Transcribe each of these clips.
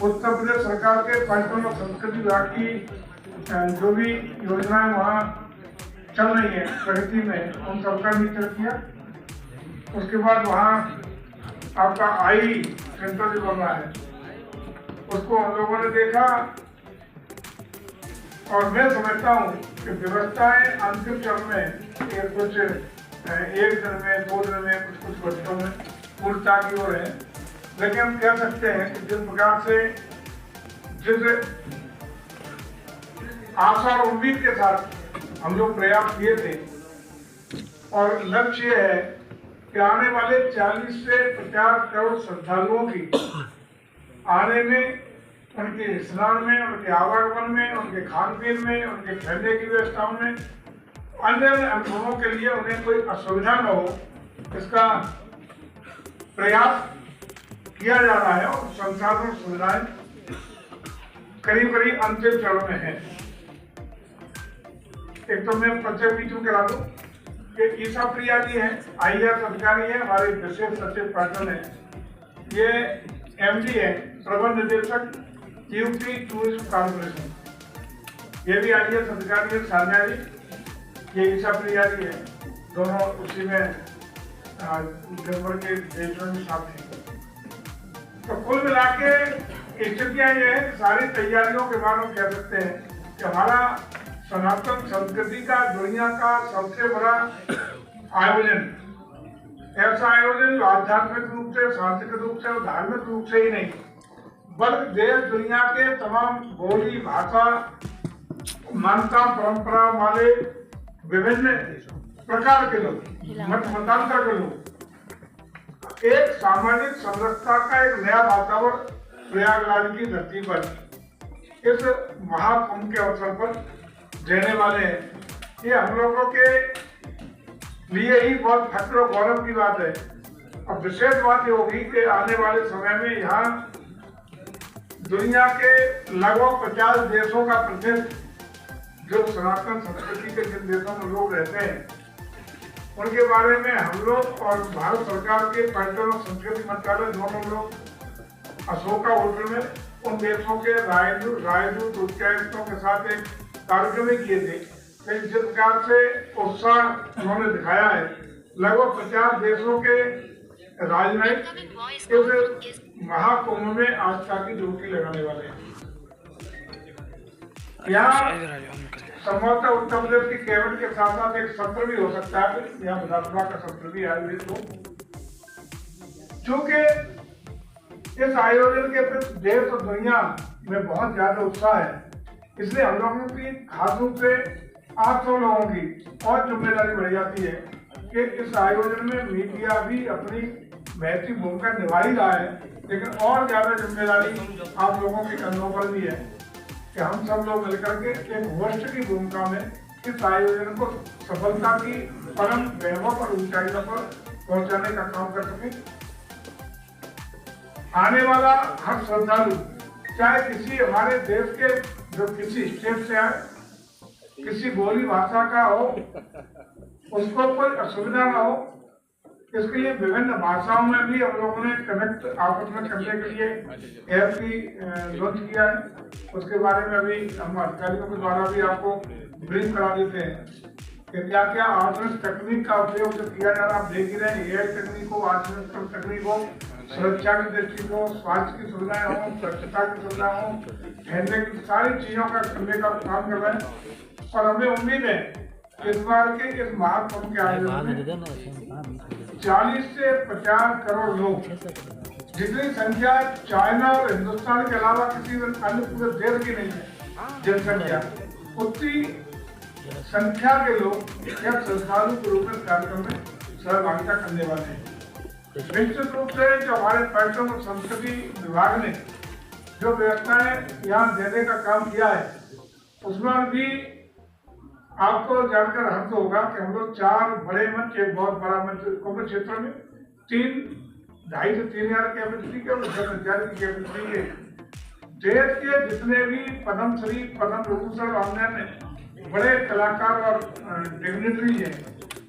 उत्तर प्रदेश सरकार के पर्यटन और संस्कृति विभाग की जो भी योजनाएं वहाँ चल रही है प्रगति में, उन सबका निरीक्षण किया। उसके बाद वहाँ आपका आई सेंटर जो बन रहा है उसको हम लोगों ने देखा, और मैं समझता हूँ कि व्यवस्थाएं अंतिम चरण में कुछ एक दिन में 2 दिन में कुछ घंटों में पूर्णता की ओर है। लेकिन हम कह सकते हैं कि जिस प्रकार से जिस आशा और उम्मीद के साथ हम लोग प्रयास किए थे, और लक्ष्य है कि आने वाले 40 से 50 करोड़ श्रद्धालुओं की आने में, उनके स्नान में, उनके आवागमन में, उनके खान पीन में, उनके ठहरने की व्यवस्थाओं में, अन्य अनुभवों के लिए उन्हें कोई असुविधा न हो, इसका प्रयास किया जा रहा है। और संसाधन सुविधाएं करीब करीब अंतिम चरण में है। एक तो मैं परिचय बीच में करा दूं कि ईसा प्रिया जी हैं, IAS अधिकारी है, हमारे विशेष सचिव पर्यटन है। ये MD है, प्रबंध निदेशक यूपी टूरिज्म कॉर्पोरेशन। ये भी IAS अधिकारी है, सान्या जी, ये ईसा प्रिया जी है, दोनों उसी में जनवरी के देशों में साथ हैं। तो कुल मिला के स्थितियां ये है कि सारी तैयारियों के बाद हम कह सकते हैं कि हमारा सनातन संस्कृति का दुनिया का सबसे बड़ा आयोजन, ऐसा आयोजन जो आध्यात्मिक रूप से, सांस्कृतिक रूप से और धार्मिक रूप से ही नहीं, बल्कि देश दुनिया के तमाम बोली, भाषा, मान्यता, परंपरा वाले विभिन्न प्रकार के लोग, मतांतर के लोग, एक सामाजिक समरसता का एक नया वातावरण प्रयागराज की धरती पर इस महाकुंभ के अवसर पर देने वाले हैं। ये हम लोगों के लिए ही बहुत फख्र और गौरव की बात है। और विशेष बात ये होगी कि आने वाले समय में यहाँ दुनिया के लगभग 50 देशों का प्रतिनिधित्व, जो सनातन संस्कृति के जिन देशों में लोग रहते हैं, उनके बारे में हम लोग और भारत सरकार के पर्यटन और संस्कृति मंत्रालय दोनों लोग अशोका होटल में उन देशों के राजदूत उच्चायुक्तों के साथ एक कार्यक्रम किए थे। जिस प्रकार से उत्साह उन्होंने दिखाया है, लगभग 50 देशों के राजनयिक इस महाकुंभ में आस्था की डुबकी लगाने वाले हैं। यहाँ संभवतः उत्तर प्रदेश की कैबिनेट के साथ साथ एक सत्र भी हो सकता है, यहाँ विधानसभा का सत्र भी आयोजित हो। चूंकि इस आयोजन के प्रति देश और दुनिया में बहुत ज्यादा उत्साह है, इसलिए हम लोगों की खास रूप से आप सब लोगों की और जिम्मेदारी बढ़ जाती है कि इस आयोजन में मीडिया भी अपनी महत्वपूर्ण भूमिका निभा ही रहा है, लेकिन और ज्यादा जिम्मेदारी आप लोगों के कंधों पर भी है कि हम सब लोग मिलकर के एक होस्ट की भूमिका में इस आयोजन को सफलता की परम वैभव और ऊंचाइयों पर पहुंचाने का काम कर सके। आने वाला हर श्रद्धालु, चाहे किसी हमारे देश के जो किसी स्टेट से आए, किसी बोली भाषा का हो, उसको कोई असुविधा ना हो, इसके लिए विभिन्न भाषाओं में भी हम लोगों ने कनेक्ट आपस में करने के लिए ऐप भी लॉन्च किया है। उसके बारे में अभी हम अधिकारियों के द्वारा भी आपको ब्रीफ करा देते हैं कि क्या क्या आधुनिक तकनीक का उपयोग जो किया जा रहा है। आप देख ही रहे हैं, AI तकनीक हो, आधुनिक तकनीक हो, सुरक्षा की दृष्टि हो, स्वास्थ्य की सुविधाएं हो, स्वच्छता की सुविधा हो, ठहरने की सारी चीजों का करने का काम कर रहे हैं। और हमें उम्मीद है इस बार के इस महाकुंभ के आयोजन में 40 से 50 करोड़ लोग, जितनी संख्या चाइना और हिंदुस्तान के अलावा किसी अन्य पूरे देश की नहीं है जनसंख्या, उतनी संख्या के लोग या श्रद्धालु के रूप में कार्यक्रम में सहभागिता करने वाले हैं। निश्चित रूप से जो हमारे पर्यटन और संस्कृति विभाग ने जो व्यवस्थाएं यहाँ देने का काम किया है, उसमें भी आपको जानकर हर्ष होगा कि हम लोग 4 बड़े मंच, एक बहुत बड़ा मंच कुंभ क्षेत्र में 2.5 से 3 हज़ार कैपेसिटी के और 10,000 की कैपेसिटी के देश के जितने भी पद्मश्री, पद्म विभूषण और अन्य बड़े कलाकार और डिग्नेटरी हैं,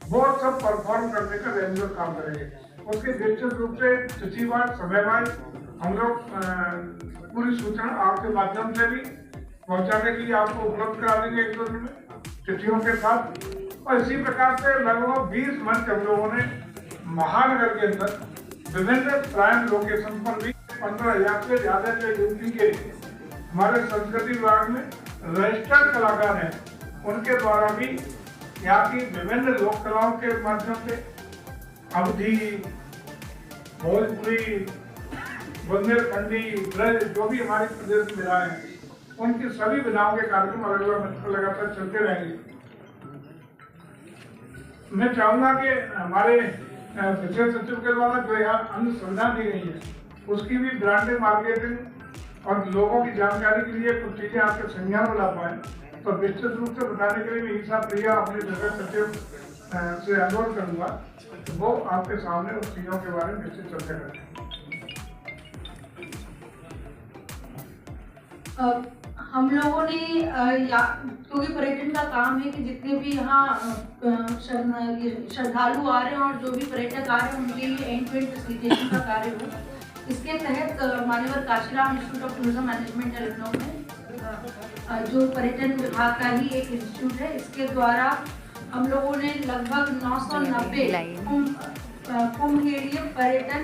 वो सब परफॉर्म करने का रेगुलर काम करेंगे। उसके निश्चित रूप से तिथिवार, समयवार हम लोग पूरी सूचना आपके माध्यम से भी पहुंचाने के लिए आपको उपलब्ध करा देंगे 1-2 दिन में चिट्ठियों के साथ। और इसी प्रकार से लगभग 20 मंच हम लोगों ने महानगर के अंदर विभिन्न प्राइम लोकेशन पर भी 15,000 से ज्यादा जो यूपी के हमारे संस्कृति विभाग में रजिस्टर्ड कलाकार हैं उनके द्वारा भी यहाँ की विभिन्न लोक कलाओं के माध्यम से अवधी, भोजपुरी, बुंदेलखंडी, ब्रज जो भी हमारे प्रदेश में विधाएं हैं उनकी सभी विधाओं के कार्यक्रम अलग लगातार चलते रहेंगे। मैं चाहूंगा कि हमारे विशेष सचिव के द्वारा जो यहाँ अन्य सुविधा दी गई है उसकी भी ब्रांडिंग, मार्केटिंग और लोगों की जानकारी के लिए कुछ चीजें आपके संज्ञान में ला पाए तो विस्तृत रूप से बताने के लिए मैं ईसा प्रिया अपने विशेष सचिव से अनुरोध करूंगा तो वो आपके सामने उस चीजों के बारे में विस्तृत चर्चा करें। हम लोगों ने क्योंकि पर्यटन का काम है कि जितने भी यहाँ श्रद्धालु आ रहे हैं और जो भी पर्यटक आ रहे हैं उनके लिए एंड टू एंड फैसिलिटेशन का कार्य हो, इसके तहत मान्यवर Kashiram institute of tourism management है लखनऊ में, जो पर्यटन विभाग का ही एक इंस्टीट्यूट है, इसके द्वारा हम लोगों ने लगभग 990 कुंभ के लिए पर्यटन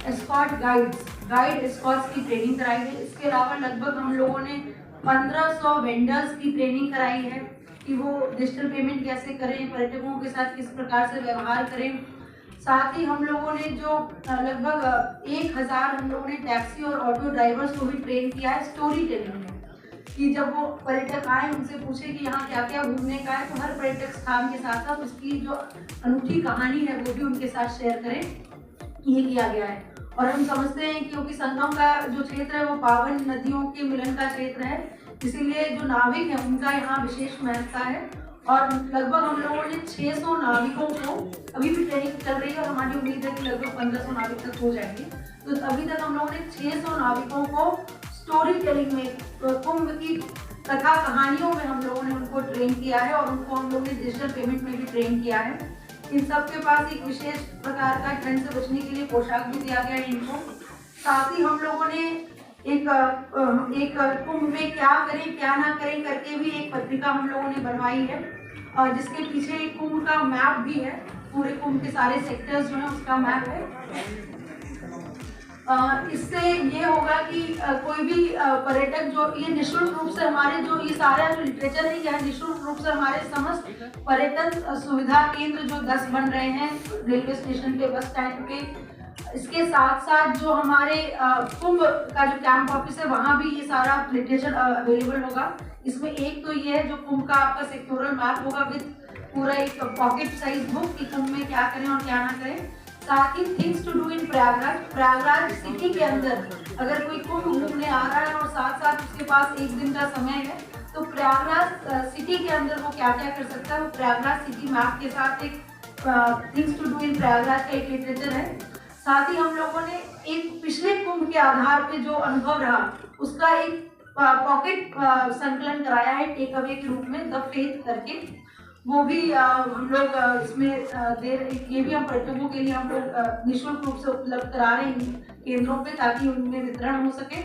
एस्कॉर्ट गाइड एस्कॉर्ट्स की ट्रेनिंग कराई है। इसके अलावा लगभग हम लोगों ने 1500 वेंडर्स की ट्रेनिंग कराई है कि वो डिजिटल पेमेंट कैसे करें, पर्यटकों के साथ किस प्रकार से व्यवहार करें। साथ ही हम लोगों ने जो लगभग 1000 हम लोगों ने टैक्सी और ऑटो ड्राइवर्स को भी ट्रेन किया है स्टोरी टेलिंग में, कि जब वो पर्यटक आए उनसे पूछे कि यहाँ क्या क्या घूमने का है, तो हर पर्यटक स्थान के साथ साथ उसकी जो अनूठी कहानी है वो भी उनके साथ शेयर करें, ये किया गया है। और हम समझते हैं क्योंकि संगम का जो क्षेत्र है वो पावन नदियों के मिलन का क्षेत्र है, इसीलिए जो नाविक है उनका यहाँ विशेष महत्ता है। और लगभग हम लोगों ने 600 नाविकों को अभी भी ट्रेनिंग चल रही है और हमारी उम्मीद है कि लगभग 1500 नाविक तक हो जाएंगे। तो अभी तक हम लोगों ने 600 नाविकों को स्टोरी टेलिंग में, कुंभ की कथा कहानियों में हम लोगों ने उनको ट्रेन किया है और उनको हम लोगों ने डिजिटल पेमेंट में भी ट्रेन किया है। इन सब के पास एक विशेष प्रकार का ठंड से बचने के लिए पोशाक भी दिया गया है इनको। साथ ही हम लोगों ने एक कुंभ में क्या करें क्या ना करें करके भी एक पत्रिका हम लोगों ने बनवाई है, और जिसके पीछे एक कुंभ का मैप भी है, पूरे कुंभ के सारे सेक्टर्स जो हैं उसका मैप है। इससे ये होगा कि कोई भी पर्यटक जो ये निःशुल्क रूप से हमारे जो ये सारा जो लिटरेचर है यह निःशुल्क रूप से हमारे समस्त पर्यटन सुविधा केंद्र जो 10 बन रहे हैं रेलवे स्टेशन पे, बस स्टैंड पे, इसके साथ साथ जो हमारे कुंभ का जो कैंप ऑफिस है वहाँ भी ये सारा लिटरेचर अवेलेबल होगा। इसमें एक तो ये है जो कुंभ का आपका सेक्टोरल मैप होगा विद पूरा एक पॉकेट साइज बुक कि कुंभ में क्या करें और क्या ना करें। साथ ही things to do in Prayagraj city के अंदर अगर कोई कुंभ घूमने आ रहा है और साथ साथ उसके पास एक दिन का समय है तो प्रयागराज सिटी के अंदर वो क्या क्या कर सकता है, वो प्रयागराज सिटी मैप के साथ एक things to do in Prayagraj का एक लिटरेचर है। साथ ही हम लोगों ने एक पिछले कुंभ के आधार पे जो अनुभव रहा उसका एक पॉकेट संकलन कराया है टेक अवे के रूप में, द फेथ करके, वो भी हम लोग इसमें ये भी हम पर्यटकों के लिए हम लोग निःशुल्क रूप से उपलब्ध करा रहे हैं केंद्रों पे ताकि उनमें वितरण हो सके।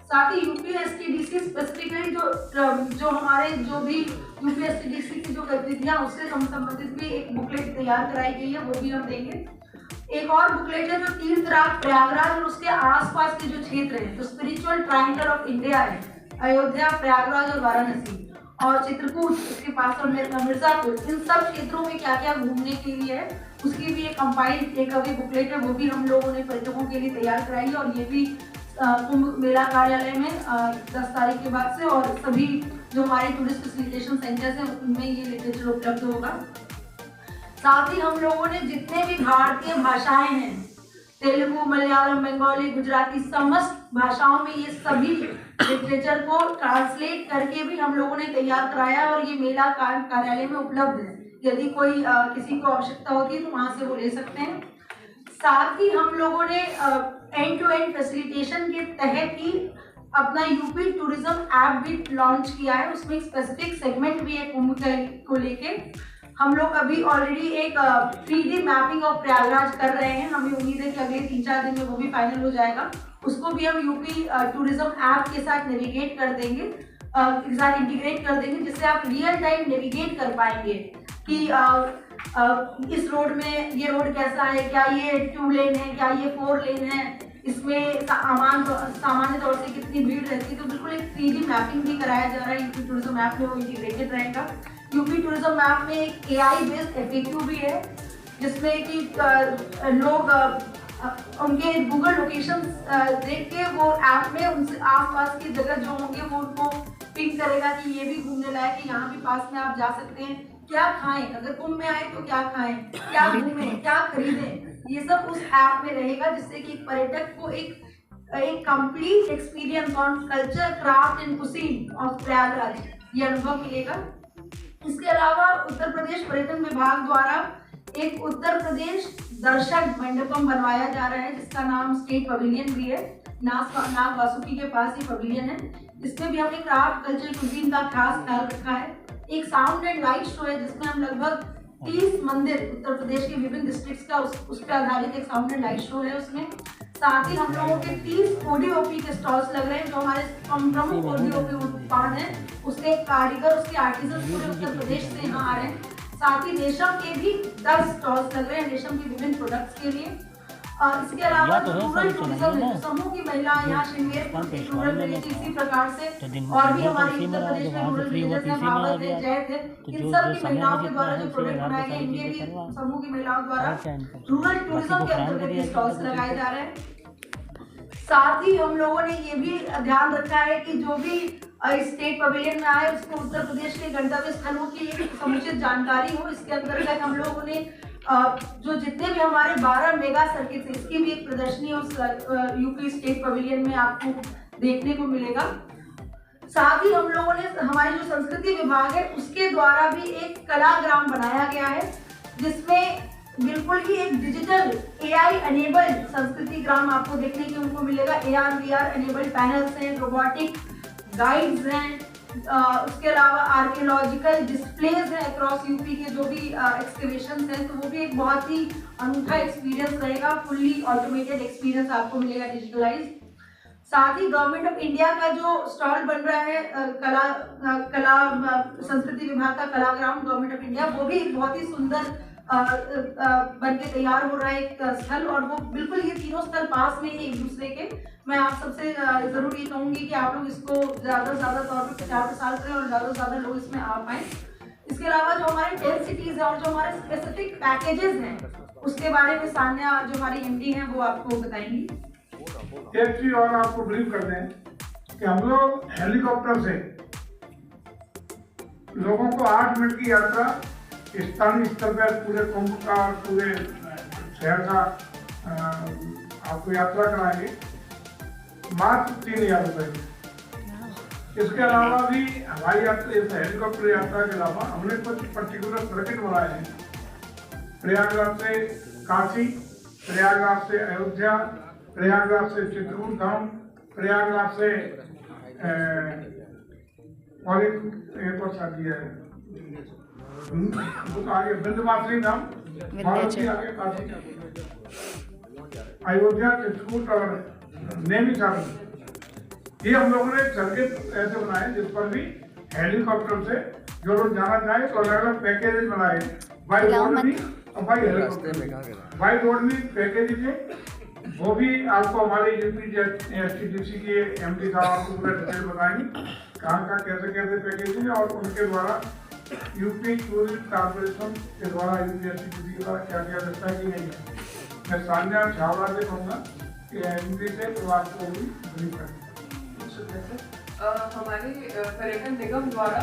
साथ ही यूपीएसटीडीसी स्पेसिफिकली जो हमारे जो भी यूपीएसटीडीसी की जो गतिविधियां उससे संबंधित भी एक बुकलेट तैयार कराई गई है, वो भी हम देंगे। एक और बुकलेट है जो तीर्थराज प्रयागराज और उसके आसपास के जो क्षेत्र है, जो स्पिरिचुअल ट्रायंगल ऑफ इंडिया है, अयोध्या, प्रयागराज और वाराणसी और चित्रकूट इसके पास और मिर्जापुर, इन सब क्षेत्रों में क्या क्या घूमने के लिए है उसकी भी एक कंपाइल्ड टेक अवे बुकलेट है, वो भी हम लोगों ने पर्यटकों के लिए तैयार कराई है। और ये भी कुंभ मेला कार्यालय में 10 तारीख के बाद से और सभी जो हमारे टूरिस्ट फैसिलिटेशन सेंटर्स हैं उनमें ये लिटरेचर उपलब्ध होगा। साथ ही हम लोगों ने जितने भी भारतीय भाषाएं हैं, तेलुगु, मलयालम, बंगाली, गुजराती, समस्त भाषाओं में ये सभी लिटरेचर को ट्रांसलेट करके भी हम लोगों ने तैयार कराया और ये मेला कार्यालय में उपलब्ध है। यदि कोई किसी को आवश्यकता होती है तो वहाँ से वो ले सकते हैं। साथ ही हम लोगों ने एंड टू एंड फैसिलिटेशन के तहत ही अपना यूपी टूरिज्म ऐप भी लॉन्च किया है, उसमें एक स्पेसिफिक सेगमेंट भी है कुंभ को लेके। हम लोग अभी ऑलरेडी एक 3D मैपिंग ऑफ प्रयागराज कर रहे हैं, हमें उम्मीद है कि अगले 3-4 दिन में वो भी फाइनल हो जाएगा। उसको भी हम यूपी टूरिज्म ऐप के साथ नेविगेट कर देंगे, के साथ इंटीग्रेट कर देंगे, जिससे आप रियल टाइम नेविगेट कर पाएंगे कि इस रोड में ये रोड कैसा है, क्या ये 2 लेन है, क्या ये 4 लेन है, इसमें सामान्य तौर से कितनी भीड़ रहती है। तो बिल्कुल एक 3D मैपिंग भी कराया जा रहा है यूपी टूरिज्म ऐप में, वो इंटीग्रेटेड रहेगा। यूपी टूरिज्म ऐप में एक AI बेस्ड FAQ भी है, जिसमें कि लोग उनके गूगल लोकेशन देख के वो ऐप में उनसे आसपास की जगह जो होंगे वो उनको पिंक करेगा कि ये भी घूमने लायक है, यहाँ भी पास में आप जा सकते हैं, क्या खाएं, अगर कुंभ में आए तो क्या खाएं, क्या घूमें, क्या खरीदें, ये सब उस ऐप में रहेगा, जिससे कि पर्यटक को एक complete experience on culture, craft and cuisine of Prayagraj ये अनुभव मिलेगा। इसके अलावा उत्तर प्रदेश पर्यटन विभाग द्वारा एक उत्तर प्रदेश दर्शन मंडपम बनवाया जा रहा है, जिसका नाम स्टेट पवेलियन भी है। नाग वासुकी के पास ही पवेलियन है। इसमें भी हमने क्राफ्ट, कल्चर, कुजीन का खास ख्याल रखा है। एक साउंड एंड लाइट शो है, जिसमें हम लगभग 30 मंदिर उत्तर प्रदेश के विभिन्न डिस्ट्रिक्ट्स का उस पर आधारित एक साउंड एंड लाइट शो है उसमें। साथ ही हम लोगों के 30 ODOP के स्टॉल्स लग रहे हैं, जो हमारे प्रमुख ODOP उत्पाद हैं, उसके कारीगर, उसके आर्टिजन पूरे उत्तर प्रदेश से यहाँ आ रहे हैं। साथ ही रेशम के भी 10 स्टॉल्स लग रहे हैं रेशम के विभिन्न प्रोडक्ट्स के लिए। इसके अलावा रूरल टूरिज्म समूह की महिला यहाँ श्रृंगेर रूरल विलेज, इसी प्रकार से और भी हमारे उत्तर प्रदेश में रूरल विलेजेस हैं, भावत है, जैत है, इन सब की महिलाओं के द्वारा जो प्रोडक्ट बनाए गए, इनके भी समूह की महिलाओं द्वारा रूरल टूरिज्म के अंतर्गत स्टॉल्स लगाए जा रहे हैं। साथ ही हम लोगों ने ये भी ध्यान रखा है कि जो भी स्टेट पवेलियन में आए उसको उत्तर प्रदेश के गंतव्य स्थलों की एक समुचित जानकारी हो। इसके अंतर्गत हम लोगों ने जो जितने भी हमारे 12 मेगा सर्किट, इसकी भी एक प्रदर्शनी उस यूपी स्टेट पवेलियन में आपको देखने को मिलेगा। साथ ही हम लोगों ने हमारे जो संस्कृति विभाग है उसके द्वारा भी एक कलाग्राम बनाया गया है, जिसमें बिल्कुल ही एक डिजिटल AI एनेबल्ड संस्कृति ग्राम आपको देखने को उनको मिलेगा। AR VR एनेबल्ड पैनल्स हैं, रोबोटिक गाइड्स हैं, उसके अलावा आर्कियोलॉजिकल डिस्प्लेज हैं अक्रॉस यूपी के जो भी एक्सकवेशंस हैं, तो वो भी एक बहुत ही अनूठा एक्सपीरियंस रहेगा। फुल्ली ऑटोमेटेड एक्सपीरियंस आपको मिलेगा, डिजिटलाइज। साथ ही गवर्नमेंट ऑफ इंडिया का जो स्टॉल बन रहा है कला संस्कृति विभाग का कलाग्राम गवर्नमेंट ऑफ इंडिया, वो भी एक बहुत ही सुंदर बन के तैयार हो रहा है एक स्थल, और वो बिल्कुल ये तीनों स्थल पास में ही एक दूसरे के। मैं आप सबसे जरूर ये कहूंगी कि आप लोग इसको ज्यादा से ज्यादा तौर पर प्रचार प्रसार करें और ज्यादा से ज्यादा लोग इसमें आ पाए। इसके अलावा जो हमारे 10 सिटीज है और जो हमारे स्पेसिफिक पैकेजेस हैं, उसके बारे में सान्या जो हमारी MD हैं वो आपको बताएंगी। एक चीज और आपको ब्रीफ कर दें कि हम लोग हेलीकॉप्टर से लोगों को 8 मिनट की यात्रा स्थानीय स्तर पर पूरे कुंभ का और पूरे शहर का आपको यात्रा कराएंगे मात्र 3000 रुपए में। इसके अलावा भी हवाई यात्रा, इस हेलीकॉप्टर यात्रा के अलावा हमने कुछ पर्टिकुलर सर्किट बनाए हैं। प्रयागराज से काशी, प्रयागराज से अयोध्या, प्रयागराज से चित्रकूट धाम, प्रयागराज से और एक और शादी है वो आगे विंध्यवासिनी धाम, आगे काशी, अयोध्या, चित्रकूट और नैनीताल। ये हम लोगों ने सर्किट ऐसे बनाए जिस पर भी हेलीकॉप्टर से जो लोग जाना चाहे तो अलग अलग पैकेजेस बनाए, बाई रोड भी और बाई हेलीकॉप्टर। बाई रोड भी पैकेजेस है, वो भी आपको हमारे यूपी STDC के MD साहब आपको पूरा डिटेल बताएंगे कहाँ का कैसे कैसे पैकेज है, और उनके द्वारा यूपी टूरिज्म कॉर्पोरेशन के द्वारा यूपी STDC के द्वारा क्या क्या व्यवस्था की गई है। मैं सान्या छावड़ा से कहूँगा कि MD से तो आपको भी ब्रीफ करें। हमारे पर्यटन निगम द्वारा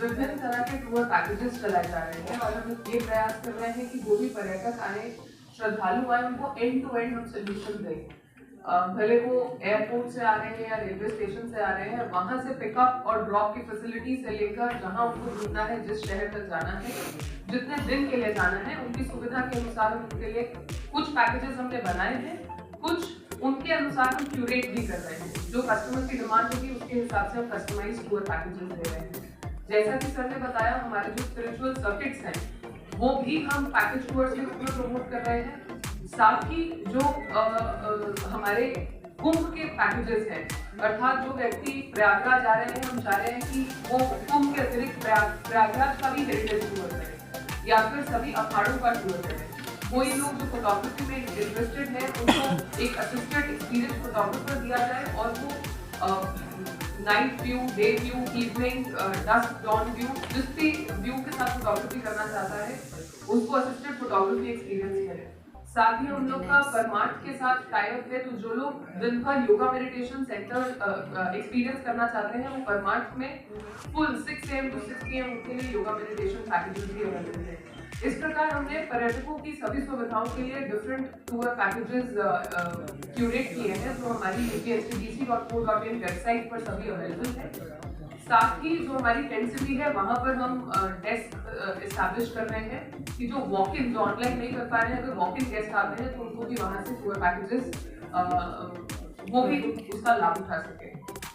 विभिन्न तरह के टूर पैकेजेस चलाए जा रहे हैं, और हम ये प्रयास कर रहे हैं कि जो भी पर्यटक आए, श्रद्धालु आए, उनको एंड टू एंड हम सोल्यूशन दें। भले वो एयरपोर्ट से आ रहे हैं या रेलवे स्टेशन से आ रहे हैं, वहां से पिकअप और ड्रॉप की फैसिलिटी से लेकर जहां उनको घूमना है, जिस शहर तक जाना है, जितने दिन के लिए जाना है, उनकी सुविधा के अनुसार हम उनके लिए कुछ पैकेजेस हमने बनाए हैं, कुछ उनके अनुसार हम क्यूरेट भी कर रहे हैं। जो कस्टमर की डिमांड होगी उसके हिसाब से हम कस्टमाइज्ड टूर पैकेजेस दे रहे हैं। जैसा कि सर ने बताया, हमारे जो स्पिरिचुअल सर्किट्स हैं वो भी हम पैकेज टूर्स में प्रमोट कर रहे हैं। साथ ही जो हमारे कुंभ के पैकेजेस हैं, अर्थात जो व्यक्ति प्रयागराज जा रहे हैं, हम चाह रहे हैं कि वो कुंभ के अतिरिक्त प्रयागराज का भी हेरिटेज टूर करें या फिर सभी अखाड़ों का टूर करें। कोई लोग जो फोटोग्राफी में इंटरेस्टेड है उनको एक असिस्टेड एक्सपीरियंस फोटोग्राफर दिया जाए और वो night view, day view, evening, dusk, dawn view, जिस भी व्यू के साथ फोटोग्राफी करना चाहता है उसको असिस्टेड फोटोग्राफी एक्सपीरियंस करें। साथ ही हम लोग का परमार्थ के साथ टाइप है, तो जो लोग दिन भर योगा मेडिटेशन सेंटर एक्सपीरियंस करना चाहते हैं वो परमार्थ में फुल 6 AM to 6 PM के लिए योगा मेडिटेशन पैकेजेस भी अवेलेबल है। इस प्रकार हमने पर्यटकों की सभी सुविधाओं के लिए डिफरेंट टूर पैकेजेस क्यूरेट किए हैं जो हमारी upstdc.co.in वेबसाइट पर सभी अवेलेबल है। साथ ही जो हमारी टेंट सिटी है वहाँ पर हम डेस्क इस्टेब्लिश कर रहे हैं कि जो वॉक इन, जो ऑनलाइन नहीं कर पा रहे हैं, अगर वॉक इन गेस्ट आते हैं तो उनको भी वहाँ से टूर पैकेजेस वो भी उसका लाभ उठा सके।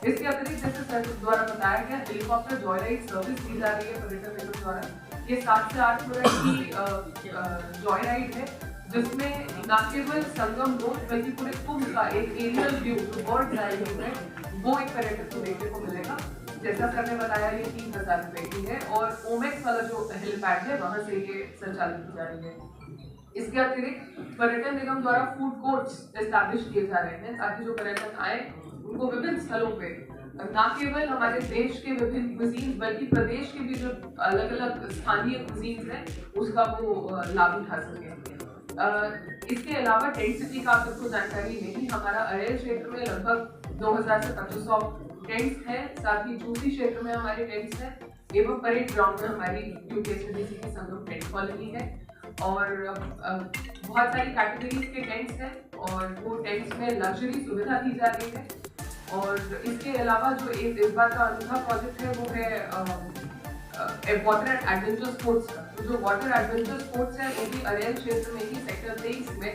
इसके अतिरिक्त जैसे सर द्वारा बताया गया, हेलीकॉप्टर जॉयराइड सर्विस दी जा रही है पर्यटन निगम द्वारा। ये 7 से 8 मिनट की जॉयराइड है जिसमें न केवल संगम रोड बल्कि पूरे कुंभ का एक एरियल व्यू, जो बर्ड आई व्यू है, वो एक पर्यटक को देखने को मिलेगा। जैसा सर ने बताया ये 3000 रुपए की है और ओमेक्स वाला जो हेलीपैड है वहां से ये संचालित की जा रही है। इसके अतिरिक्त पर्यटन निगम द्वारा फूड कोर्ट्स एस्टैब्लिश किए जा रहे हैं ताकि जो पर्यटक आए उनको विभिन्न स्थलों पे न केवल हमारे देश के विभिन्न कुजीन्स बल्कि प्रदेश के भी जो अलग अलग स्थानीय कुजीन्स हैं उसका वो लाभ उठा सके। इसके अलावा टेंट सिटी का आप सबको जानकारी नहीं, हमारा अरेल क्षेत्र में लगभग 2000 से 2500 टेंट्स हैं। साथ ही जूसी क्षेत्र में हमारे टेंट्स हैं एवं परेड ग्राउंड में हमारी यूपीएसडीसी की संगम टेंट कॉलोनी है और बहुत सारी कैटेगरीज के टेंट्स हैं और वो टेंट्स में लग्जरी सुविधा दी जा रही है। और इसके अलावा जो इस बार का अनूठा प्रोजेक्ट है वो है वाटर एंड एडवेंचर स्पोर्ट्स का। तो जो वाटर एडवेंचर स्पोर्ट्स है वो भी अरेल क्षेत्र में ही सेक्टर 23 में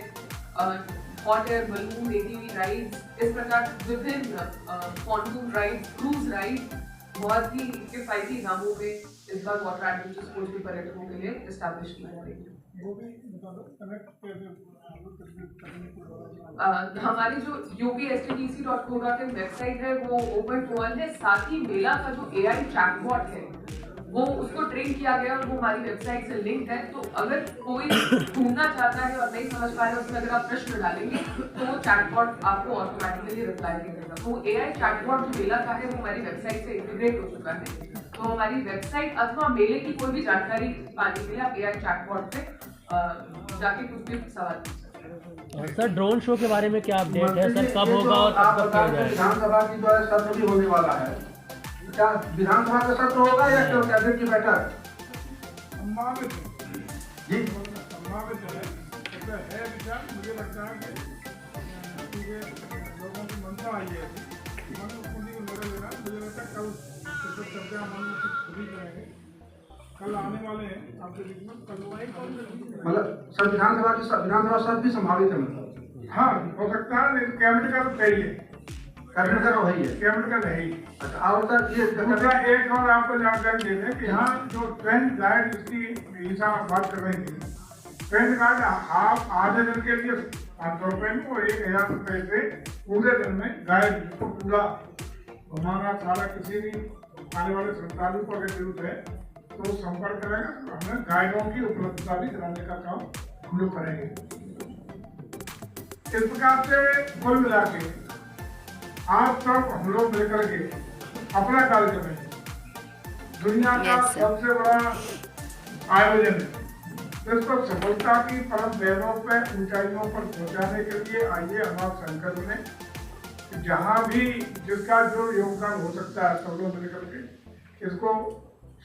hot air balloon, ATV rides, इस प्रकार विभिन्न पॉन्टून राइड, क्रूज राइड बहुत ही किफायती दामों पे इस बार वाटर एडवेंचर स्पोर्ट्स के पर्यटकों के लिए एस्टैब्लिश की जा रही है। हमारी जो upstdc.co.in वेबसाइट है वो ओपन टू ऑल है। साथ ही मेला का जो AI चैटबॉट है वो उसको ट्रेन किया गया और वो हमारी वेबसाइट से लिंक है। तो अगर कोई ढूंढना चाहता है और नहीं समझ पा रहे है उसमें अगर आप प्रश्न डालेंगे तो वो चैटबॉट आपको ऑटोमेटिकली रिप्लाई करेगा। तो AI चैटबॉट जो मेला का है वो हमारी वेबसाइट से इंटीग्रेट हो चुका है। तो हमारी वेबसाइट अथवा मेले की कोई भी जानकारी पाने के लिए आप AI चैटबॉट पे जाके कुछ भी सवाल पूछ सकते हैं। सर ड्रोन शो के बारे में क्या अपडेट है सर, कब होगा और कब तक किया जाएगा? विधानसभा की जो है सत्र भी होने वाला है, क्या विधानसभा का सत्र होगा या कैबिनेट की बैठक? संभावित जी, संभावित है विचार। मुझे लगता है कि लोगों की मनसा आई है, मुझे लगता है कल चर्चा हम खुद करेंगे। कल आने वाले हैं आपके बीच में, मतलब सर विधानसभा सत्र भी संभावित है, मतलब हाँ हो सकता है। लेकिन कैबिनेट का तो सही है, कैबिनेट का वही है, कैबिनेट का नहीं। अच्छा और सर ये दूसरा एक और आपको जानकारी दे दें कि यहाँ जो ट्रेन गाइड इसकी ईसा बात कर रही थी, ट्रेन गाइड आप आधे दिन के लिए 500 रुपये में और 1000 रुपये से पूरे दिन में गाइड को पूरा घुमाना सारा, किसी भी आने वाले श्रद्धालु को अगर जरूरत है तो संपर्क करेगा। हमें गाइडों की उपलब्धता भी कराने का काम हम लोग करेंगे। इस प्रकार से कुल मिला के आज तक हम लोग मिलकर के अपना कार्य कर रहे हैं। दुनिया का सबसे बड़ा आयोजन है, इसको सफलता की परम वैभव पर ऊंचाइयों पर पहुंचाने के लिए आइए हम आप संकल्प लें। जहाँ भी जिसका जो योगदान हो सकता है सब लोग मिलकर के इसको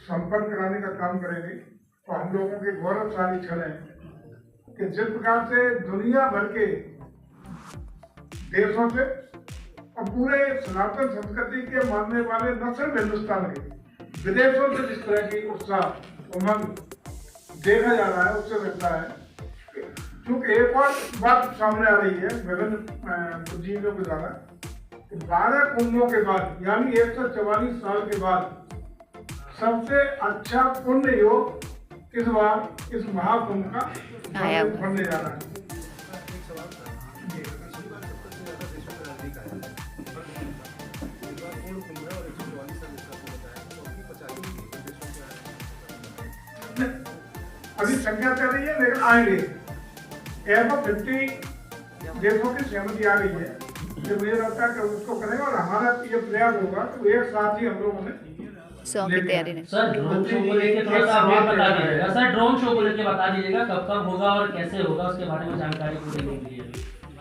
संपन्न कराने का काम करेंगे। तो हम लोगों के गौरवशाली क्षण है कि जिस प्रकार से दुनिया भर के देशों से और पूरे सनातन संस्कृति के मानने वाले न सिर्फ हिंदुस्तान के, विदेशों से जिस तरह की उत्साह उमंग देखा जा रहा है, उससे लगता है क्योंकि एक और बात सामने आ रही है विभिन्न बुद्धिजीवियों के द्वारा, 12 कुंभों के बाद यानी 144 साल के बाद सबसे अच्छा पुण्य योग इस बार इस महाकुंभ का बनने जा रहा है। अभी संख्या चल रही है लेकिन आएंगे। ऐसा 50 देशों की सहमति आ गई है कि मुझे लगता है कि उसको करेंगे और हमारा ये प्रयास होगा तो एक साथ ही हम लोगों ने सॉन्ग की तैयारी नहीं। सर ड्रोन शो को लेके थोड़ा सा अपडेट बता दीजिएगा। सर ड्रोन शो को लेके बता दीजिएगा कब कब होगा और कैसे होगा, उसके बारे में जानकारी पूरी दे दीजिए।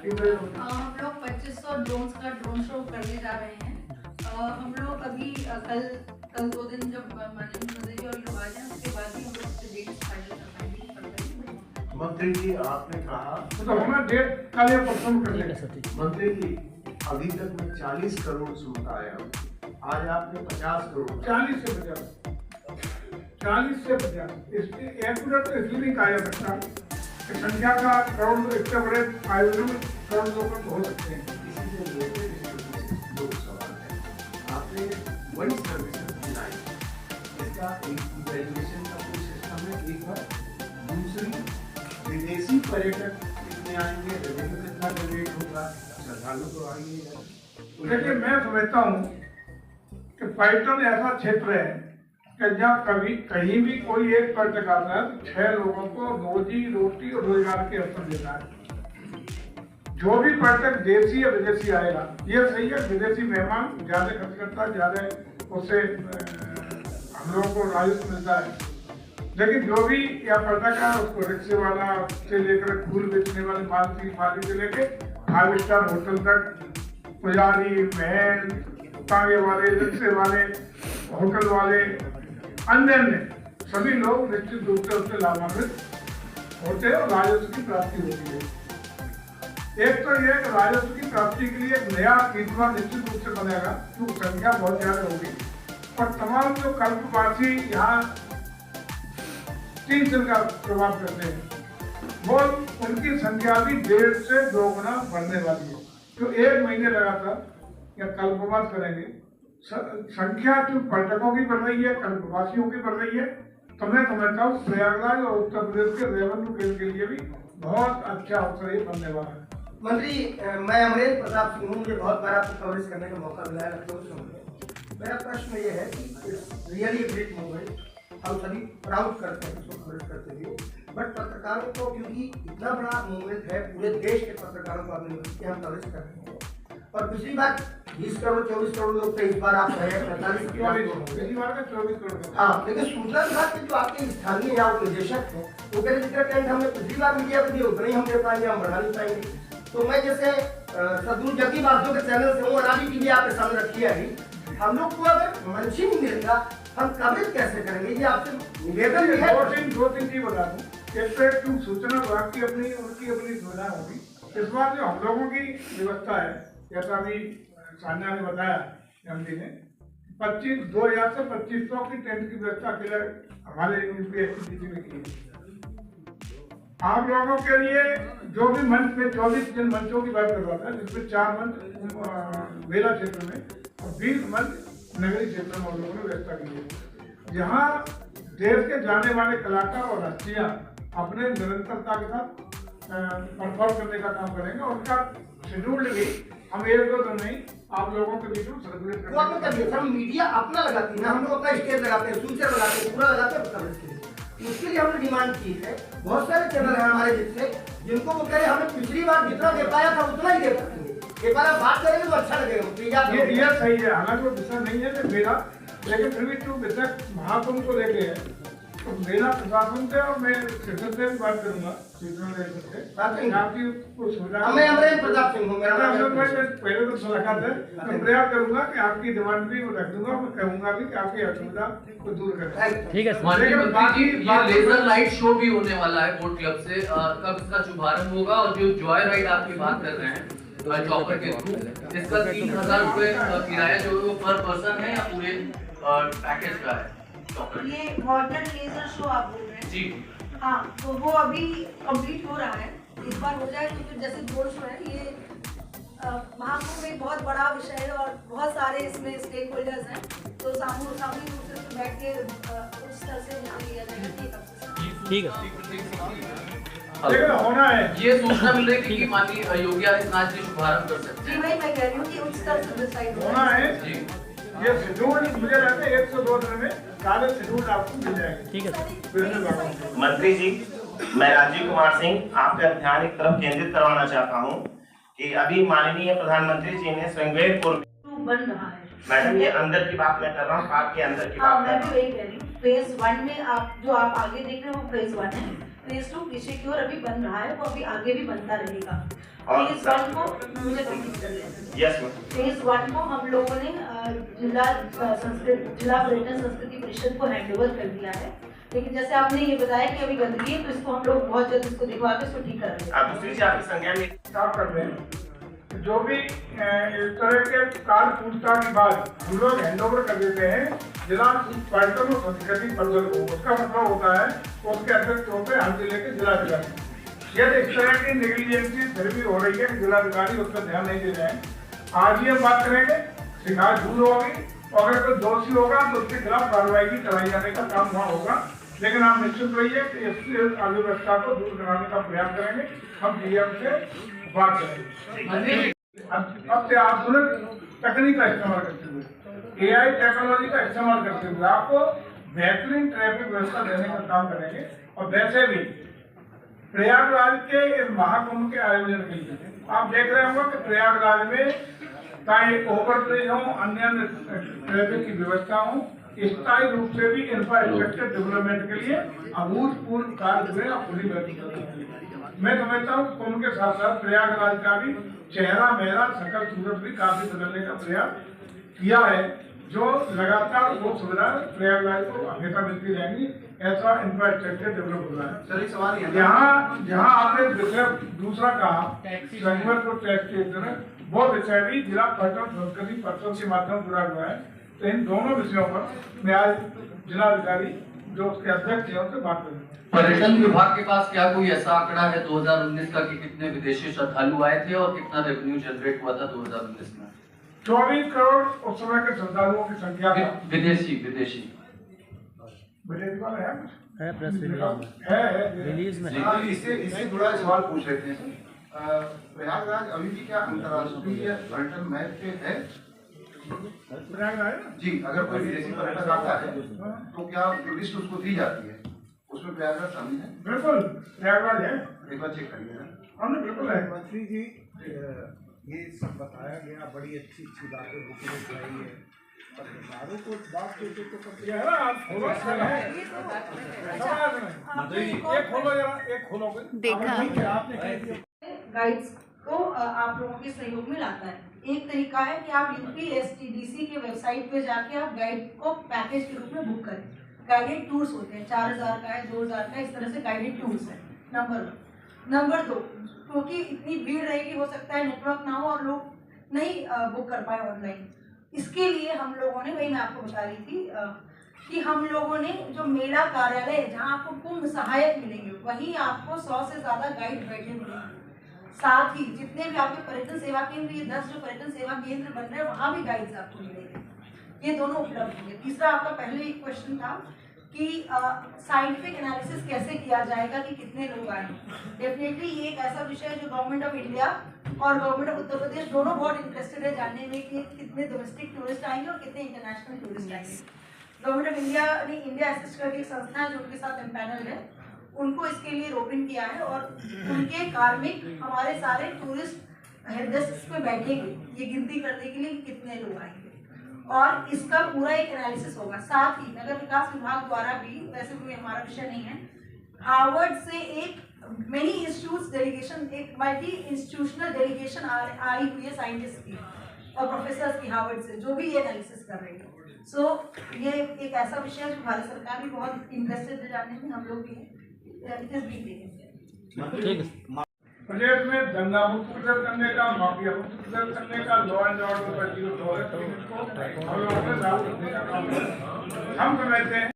हम लोग 2500 ड्रोन्स का ड्रोन शो करने जा रहे हैं। हम लोग अभी कल 2 दिन जब माननीय मुख्यमंत्री और लोग आ जाएं उसके बाद ही हम लोग उसके डेट्स फाइनल कर पाएंगे। मंत्री जी आपने कहा तो हमें डेट कल या परसों कर ठीक है लेंगे। सर, ठीक। मंत्री जी अभी तक में 40 करोड़ समुदाय आज आपने 50 करोड़ 40 से 50 इसलिए एक्यूरेट तो इसलिए नहीं कहा जा सकता कि संख्या का करोड़ इतने बड़े आयोजन में करोड़ लोग हो सकते हैं। इसी से रिलेटेड दो सवाल है। आपने बड़ी सर्विसेज बनाई, इसका एक इवैल्यूएशन का कोई सिस्टम है एक बार। दूसरी विदेशी पर्यटक कितने आएंगे, रेवेन्यू कितना जनरेट होगा, श्रद्धालु तो आएंगे। देखिए मैं समझता हूँ कि पर्यटन ऐसा क्षेत्र है कि जहाँ कभी कहीं भी कोई एक पर्यटक आता है तो 6 लोगों को रोजी रोटी और रोजगार के अवसर देता है। जो भी पर्यटक देशी या विदेशी आएगा, ये सही है विदेशी मेहमान ज्यादा खर्च करता है, ज्यादा उससे हम लोगों को राजस्व मिलता है। लेकिन जो भी या पर्यटक है उसको रिक्शे वाला से लेकर फूल बेचने वाले माली से लेकर 5 स्टार होटल तक, पुजारी, महल, तांगे वाले, रिक्शे वाले, होटल वाले, अन्य सभी लोग निश्चित रूप से उससे लाभान्वित होते हैं और राजस्व की प्राप्ति होती है। एक तो यह राजस्व की प्राप्ति के लिए एक नया कीर्तिमान निश्चित रूप से बनेगा क्योंकि संख्या बहुत ज्यादा होगी और तमाम जो कल्पवासी यहाँ 3 दिन का प्रभाव करते हैं वो उनकी संख्या भी 1.5 से 2 गुना बढ़ने वाली है। तो 1 महीने लगातार या कल्पवास करेंगे, संख्या जो पर्यटकों की बढ़ रही है, कल्पवासियों की बढ़ रही है, तो मैं समझता हूँ प्रयागराज और उत्तर प्रदेश के रेवेन्यू केंद्र के लिए भी बहुत अच्छा अवसर ये बनने वाला है। मंत्री मैं अमरेंद्र प्रताप सिंह हूँ, मुझे बहुत बार आपको कवरेज करने का मौका मिला है लखनऊ से मुझे। मेरा प्रश्न ये है कि रियली ग्रेट मूवमेंट, हम सभी प्राउड करते हैं इसको कवरेज करते हुए, बट पत्रकारों को क्योंकि इतना बड़ा मूवमेंट है, पूरे देश के पत्रकारों को आपने मिलकर हम कवरेज कर रहे हैं और पिछली बार 20 करोड़ 24 करोड़ लोग थे, इस बार आप कहे 45 करोड़। हाँ, लेकिन सूचना विभाग के जो आपके स्थानीय या निदेशक हैं वो कह रहे जितना टेंट हमने पिछली बार मीडिया को दिया उतना ही हम दे पाएंगे, हम बढ़ा नहीं पाएंगे। तो मैं जैसे सदगुरु जकी बासु के चैनल से हूँ और अभी टीवी आपके सामने रखी है, हम लोग को अगर मंच ही नहीं मिलेगा हम कवरेज कैसे करेंगे? ये आपसे निवेदन भी है। 2-3 चीज बता दूं। एक तो एक सूचना विभाग की उनकी अपनी सुविधा होगी। इस बार जो हम लोगों की व्यवस्था है, जैसा अभी सान्या ने बताया एमडी ने, 2000 से 2500 की टेंट की व्यवस्था के लिए हमारे यूपीएससी में की है। आप लोगों के लिए जो भी मंच में 24 जिन मंचों की बात कर रहा था, जिसमें 4 मंच मेला क्षेत्र में और 20 मंच नगरीय क्षेत्र में हम लोगों ने व्यवस्था की है, जहाँ देश के जाने वाले कलाकार और हस्तियाँ अपने निरंतरता के साथ परफॉर्म करने का काम करेंगे और उनका शेड्यूल भी हम 1-2 दिन नहीं आप लोगों के बीच में सर्कुलेट वो आपने कर दिया, हम मीडिया अपना लगाती है ना, हम लोग अपना स्टेज लगाते हैं, सूचना लगाते हैं, पूरा लगाते हैं कवरेज के लिए। उसके लिए हमने डिमांड की है। बहुत सारे चैनल हैं हमारे जिससे जिनको वो कह रहे हमने पिछली बार जितना दे पाया था उतना ही दे पाएंगे, एक बार आप बात करेंगे तो अच्छा लगेगा। ये सही है, हालांकि वो विषय नहीं है मेरा, लेकिन फिर भी जो विषय महाकुंभ को लेके है तो मेरा प्रशासन से और मैं सेक्टर से भी बात करूंगा, सूचना से आपकी सुविधा। मैं अमरेंद्र प्रताप सिंह हूँ, मेरा पहले तो मुलाकात है, मैं प्रयास करूंगा कि आपकी डिमांड भी रख दूंगा, मैं कहूंगा भी कि आपकी असुविधा को दूर करें। ठीक है। माननीय मंत्री जी, ये लेजर लाइट शो भी होने वाला है बोट क्लब से, कब इसका शुभारंभ होगा? और जो जॉय राइड आपकी बात कर रहे हैं चॉपर के थ्रू, इसका 3000 रुपए किराया जो है वो पर पर्सन है या पूरे पैकेज का है? ये वाटर लेजर शो आप बोल रहे हैं जी हाँ, तो वो अभी कंप्लीट हो रहा है। इस बार हो जाए तो फिर जैसे ड्रोन शो है, ये महाकुंभ एक बहुत बड़ा विषय है और बहुत सारे इसमें स्टेक होल्डर्स हैं, तो सामूहिक रूप से बैठ के उस तरह से ध्यान दिया जाएगा। ठीक है। लेकिन होना है, ये सूचना मिल रही थी कि माननीय योगी आदित्यनाथ जी शुभारंभ कर सकते जी हैं। भाई मैं कह रही हूँ कि उस तरह से डिसाइड होना है। जी ये शेड्यूल मुझे लगता है 1 से 2 दिन में सारे शेड्यूल आपको मिल जाएंगे। ठीक है सर। मंत्री जी, मैं राजीव कुमार सिंह आपका ध्यान एक तरफ केंद्रित करवाना चाहता हूं कि अभी माननीय प्रधानमंत्री जी ने श्रृंगेरपुर बन रहा है। मैडम ये अंदर की बात मैं कर रहा हूँ, पार्क के अंदर की बात कर मैं रहा भी वही कह रही हूँ। फेज 1 में आप आगे देख रहे हो वो फेज 1 है। फेज 2 पीछे की ओर अभी बन रहा है, वो अभी आगे भी बनता रहेगा। फेज 1 को मुझे कंप्लीट कर लेना। Yes ma'am. फेज 1 को हम लोगों ने जिला पर्यटन संस्कृति परिषद को हैंडओवर कर दिया है, लेकिन जैसे आपने ये बताया कि अभी गंदगी है तो इसको हम लोग बहुत जल्द इसको दिखवा के इसको ठीक कर रहे हैं। दूसरी चीज आपकी संज्ञान में साफ कर रहे हैं जो भी इस तरह के कार्य पूछताछ के बाद हम लोग हैंडओवर कर देते हैं जिला पर्यटन और संस्कृति परिषद को। उसका मतलब होता है उसके अध्यक्ष होते हैं हर जिले के जिलाधिकारी। यदि इस तरह की नेग्लिजेंसी फिर भी हो रही है कि जिलाधिकारी उस पर ध्यान नहीं दे रहे हैं, आज ही हम बात करेंगे, शिकायत दूर होगी और अगर कोई दोषी होगा तो उसके खिलाफ कार्रवाई भी कराई जाने का काम वहाँ होगा। लेकिन आप निश्चित रहिए कि इस अव्यवस्था को दूर कराने का प्रयास करेंगे। हम डीएम से बात करेंगे। अब से आप तकनीक का इस्तेमाल करते हुए, एआई टेक्नोलॉजी का इस्तेमाल करते हुए आपको बेहतरीन ट्रैफिक व्यवस्था देने का काम करेंगे। और वैसे भी प्रयागराज के इस महाकुंभ के आयोजन के लिए आप देख रहे होंगे कि प्रयागराज में चाहे ओवरब्रिज हो, अन्य ट्रैफिक की व्यवस्था हो, स्थायी रूप से भी इंफ्रास्ट्रक्चर डेवलपमेंट के लिए अभूतपूर्व कार्य हुए और पूरी मैं समझता हूँ कुंभ के साथ साथ प्रयागराज का भी चेहरा मेहरा सकल सूरत भी काफी बदलने का प्रयास किया है, जो लगातार वो सुविधा प्रयागराज को हमेशा मिलती रहेंगी। ऐसा इंफ्रास्ट्रक्चर डेवलप हो रहा है। सर एक सवाल जहाँ आपने विषय दूसरा कहा संगमरपुर टैक्स स्टेशन, वो विषय भी जिला पर्यटन संस्कृति परिषद के माध्यम से जुड़ा हुआ है। तो इन दोनों विषयों पर मैं आज जिलाधिकारी जो उसके अध्यक्ष है उनसे बात करूँगा। पर्यटन विभाग के पास क्या कोई ऐसा आंकड़ा है 2019 का कि कितने विदेशी श्रद्धालु आए थे और कितना रेवेन्यू जनरेट हुआ था 2019 में? 24 करोड़ उस समय के श्रद्धालुओं की संख्या था। विदेशी वाला है है प्रेस रिलीज में इससे जुड़ा सवाल पूछ रहे थे। प्रयागराज अभी भी क्या अंतर्राष्ट्रीय पर्यटन मैप पे है? प्रयागराज जी, अगर कोई विदेशी पर्यटक आता है तो क्या लिस्ट उसको दी जाती है? उसमें प्रयागराज शामिल है? बिल्कुल प्रयागराज है, एक बार चेक करिए। हमने बिल्कुल है। मंत्री जी, ये सब बताया गया, बड़ी अच्छी अच्छी बातें बुक में बताई है, पत्रकारों को बात करके तो ये है ना, आप खोलो एक खोलो जरा, एक खोलो देखा आपने गाइड्स को आप लोगों के सहयोग में लाता है। एक तरीका है कि आप यूपीएसटीडीसी के वेबसाइट पे जाके आप गाइड को पैकेज के रूप में बुक करें। गाइडेड टूर्स होते हैं, 4000 का है, 2000 का, इस तरह से गाइडेड टूर्स है। नंबर 1। नंबर 2, क्योंकि इतनी भीड़ रहेगी, हो सकता है नेटवर्क ना हो और लोग नहीं बुक कर पाए ऑनलाइन। इसके लिए हम लोगों ने, वही मैं आपको बता रही थी कि हम लोगों ने जो मेला कार्यालय जहाँ आपको कुंभ सहायक मिलेंगे, वहीं आपको 100 से ज़्यादा गाइड बैठे मिलेंगे। साथ ही जितने भी आपके पर्यटन सेवा केंद्र, ये 10 जो पर्यटन सेवा केंद्र बन रहे हैं, वहाँ भी गाइड्स आपको मिलेंगे। ये दोनों उपलब्ध होंगे। तीसरा, आपका पहले एक क्वेश्चन था कि साइंटिफिक एनालिसिस कैसे किया जाएगा कि कितने लोग आए। डेफिनेटली ये एक ऐसा विषय है जो गवर्नमेंट ऑफ इंडिया और गवर्नमेंट ऑफ उत्तर प्रदेश दोनों बहुत इंटरेस्टेड है जानने में कि कितने डोमेस्टिक टूरिस्ट आएंगे और कितने इंटरनेशनल टूरिस्ट आएंगे। गवर्नमेंट ऑफ इंडिया ने इंडिया असिस्ट करके एक संस्था है जो उनके साथ एम्पैनल है, उनको इसके लिए रोपिन किया है और उनके कार्मिक हमारे सारे टूरिस्ट हेल्थ पे बैठेंगे ये गिनती करने के लिए कि कितने लोग आएंगे और इसका पूरा एक एनालिसिस होगा। साथ ही नगर विकास विभाग द्वारा भी, वैसे कोई हमारा विषय नहीं है, हार्वर्ड से एक मेनी इंस्टीट्यूट्स डेलीगेशन, एक मल्टी इंस्टीट्यूशनल डेलीगेशन आई हुई है साइंटिस्ट की और प्रोफेसर्स की हार्वर्ड से, जो भी ये एनालिसिस कर रहे हैं। सो ये एक ऐसा विषय है जो भारत सरकार भी बहुत इंटरेस्टेड है जानने में, हम लोग भी हैं। प्रदेश में दंगा मुक्त प्रदर्शन करने का, माफिया मुक्त प्रदर्शन करने का, लॉ एंड ऑर्डर का जीरो टॉलरेंस को हम लोगों ने लागू करने का काम हम समझते हैं।